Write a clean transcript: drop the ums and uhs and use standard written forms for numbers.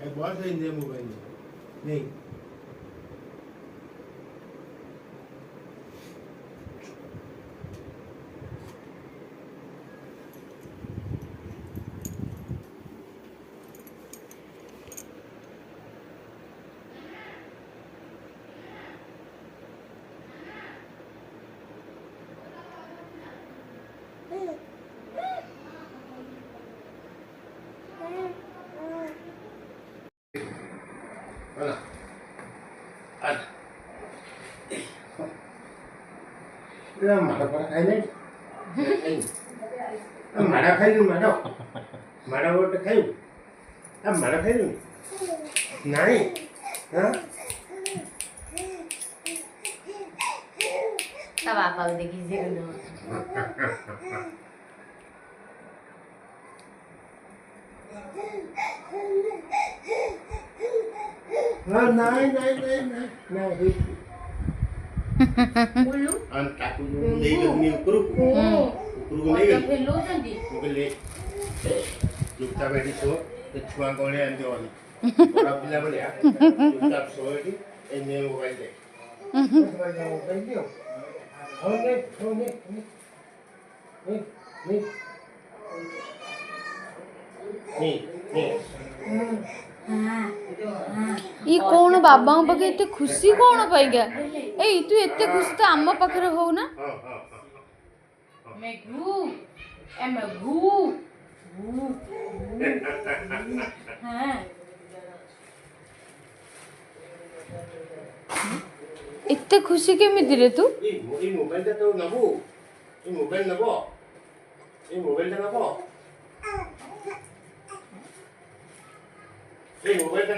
ଏ ବସ ନେ ମୋବାଇଲ ନେଇ Ana. Ana. Ini mana para ini? Mana kayu mana? Mana buat kayu? Mana kayu? Nai? Hah? Tak apa udah gizi dulu. Nai. Ulu? Antak ulu ni ukur नहीं गई फिर लो जल्दी ले चुपचाप बैठी सो तो छुआ कोने आंदे वाली बड़ा पिला बोले यार चुपचाप सोएगी इन्हें मोबाइल दे मोबाइल दियो होने ई कौन बाबा पाखे एते खुशी कौन पाइगा ए तू एते खुशी तो आम पाखे हो ना Megu, megu, एते खुशी केमिति रे तू ये मोबाइल टा तो नबो ये मोबाइल नबो ये मोबाइल टा नबो ये मोबाइल